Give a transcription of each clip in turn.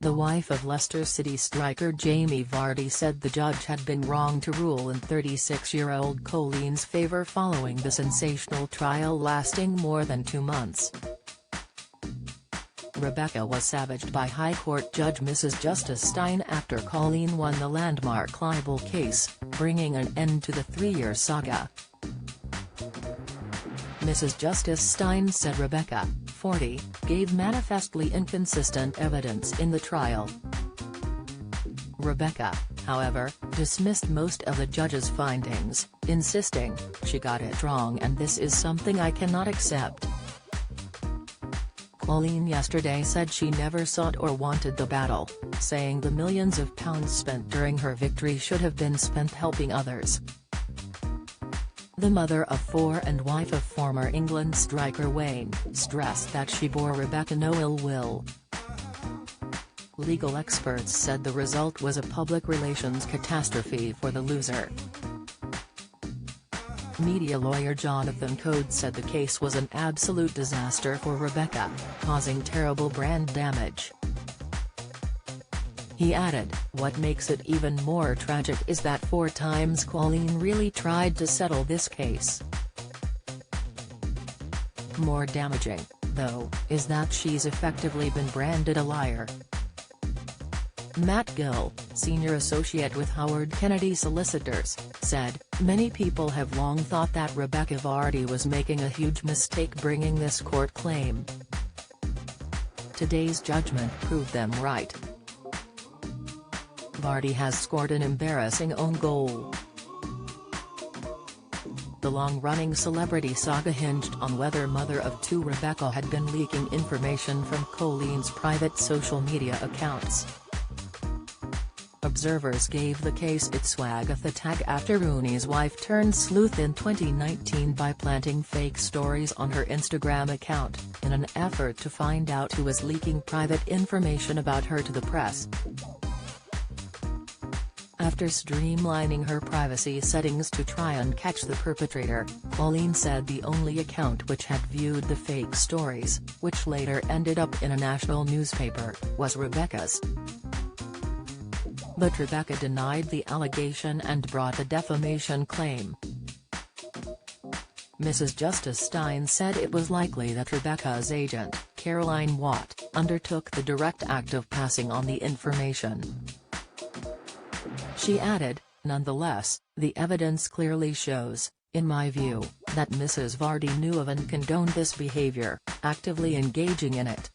the wife of Leicester City striker Jamie Vardy said the judge had been wrong to rule in 36-year-old Colleen's favour following the sensational trial lasting more than 2 months. Rebekah was savaged by High Court Judge Mrs. Justice Stein after Colleen won the landmark libel case, bringing an end to the 3-year saga. Mrs. Justice Stein said Rebekah, 40, gave manifestly inconsistent evidence in the trial. Rebekah, however, dismissed most of the judge's findings, insisting, "She got it wrong and this is something I cannot accept." Colleen yesterday said she never sought or wanted the battle, saying the millions of pounds spent during her victory should have been spent helping others. The mother of 4 and wife of former England striker Wayne stressed that she bore Rebekah no ill will. Legal experts said the result was a public relations catastrophe for the loser. Media lawyer Jonathan Code said the case was an absolute disaster for Rebekah, causing terrible brand damage. He added, "What makes it even more tragic is that 4 times Colleen really tried to settle this case. More damaging, though, is that she's effectively been branded a liar." Matt Gill, senior associate with Howard Kennedy Solicitors, said, "Many people have long thought that Rebekah Vardy was making a huge mistake bringing this court claim. Today's judgment proved them right. Vardy has scored an embarrassing own goal." The long-running celebrity saga hinged on whether mother of 2 Rebekah had been leaking information from Colleen's private social media accounts. Observers gave the case its swag the tag after Rooney's wife turned sleuth in 2019 by planting fake stories on her Instagram account, in an effort to find out who was leaking private information about her to the press. After streamlining her privacy settings to try and catch the perpetrator, Colleen said the only account which had viewed the fake stories, which later ended up in a national newspaper, was Rebekah's. But Rebekah denied the allegation and brought a defamation claim. Mrs. Justice Stein said it was likely that Rebekah's agent, Caroline Watt, undertook the direct act of passing on the information. She added, "Nonetheless, the evidence clearly shows, in my view, that Mrs. Vardy knew of and condoned this behavior, actively engaging in it."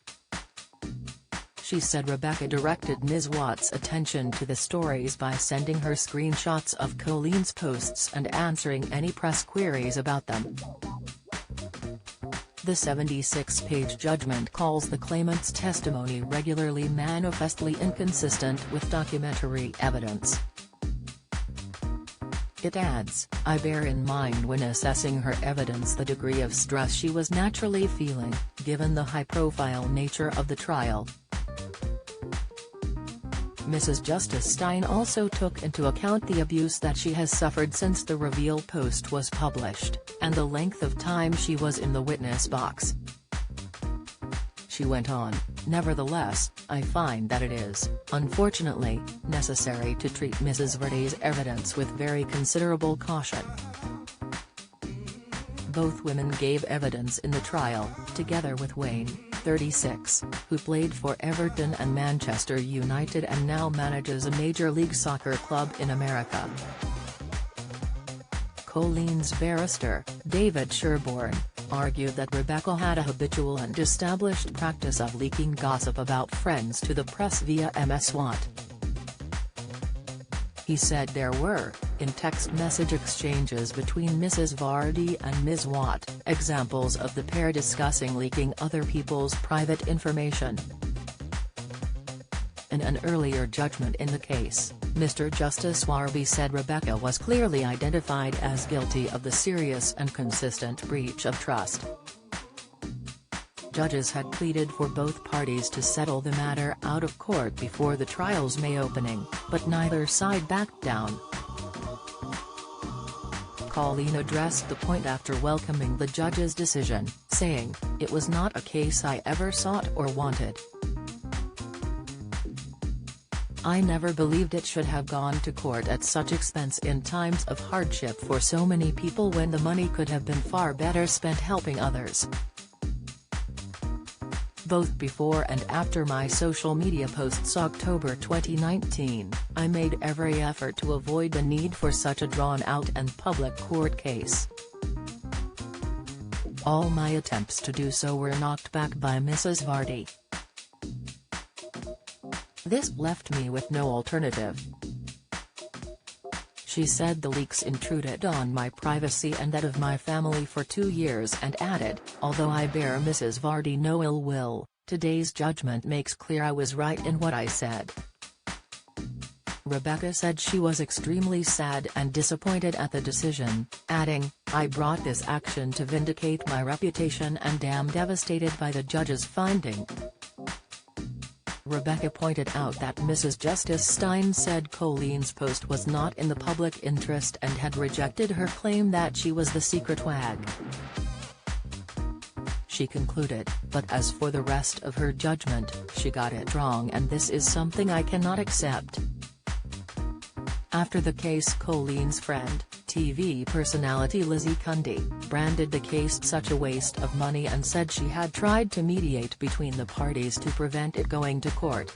She said Rebekah directed Ms. Watt's attention to the stories by sending her screenshots of Colleen's posts and answering any press queries about them. The 76-page judgment calls the claimant's testimony regularly manifestly inconsistent with documentary evidence. It adds, "I bear in mind when assessing her evidence the degree of stress she was naturally feeling, given the high-profile nature of the trial." Mrs. Justice Stein also took into account the abuse that she has suffered since the reveal post was published, and the length of time she was in the witness box. She went on, "Nevertheless, I find that it is, unfortunately, necessary to treat Mrs. Vardy's evidence with very considerable caution." Both women gave evidence in the trial, together with Wayne, 36, who played for Everton and Manchester United and now manages a Major League Soccer club in America. Colleen's barrister, David Sherborne, argued that Rebekah had a habitual and established practice of leaking gossip about friends to the press via Ms. Watt. He said there were, in text message exchanges between Mrs. Vardy and Ms. Watt, examples of the pair discussing leaking other people's private information. In an earlier judgment in the case, Mr. Justice Warby said Rebekah was clearly identified as guilty of the serious and consistent breach of trust. Judges had pleaded for both parties to settle the matter out of court before the trial's May opening, but neither side backed down. Colleen addressed the point after welcoming the judge's decision, saying, "It was not a case I ever sought or wanted. "I never believed it should have gone to court at such expense in times of hardship for so many people when the money could have been far better spent helping others. Both before and after my social media posts October 2019, I made every effort to avoid the need for such a drawn-out and public court case. All my attempts to do so were knocked back by Mrs. Vardy. This left me with no alternative." She said the leaks intruded on my privacy and that of my family for 2 years and added, "Although I bear Mrs. Vardy no ill will, today's judgment makes clear I was right in what I said." Rebekah said she was extremely sad and disappointed at the decision, adding, "I brought this action to vindicate my reputation and am devastated by the judge's finding." Rebekah pointed out that Mrs. Justice Stein said Colleen's post was not in the public interest and had rejected her claim that she was the secret wag. She concluded, "But as for the rest of her judgment, she got it wrong and this is something I cannot accept." After the case, Colleen's friend, TV personality Lizzie Cundy, branded the case such a waste of money and said she had tried to mediate between the parties to prevent it going to court.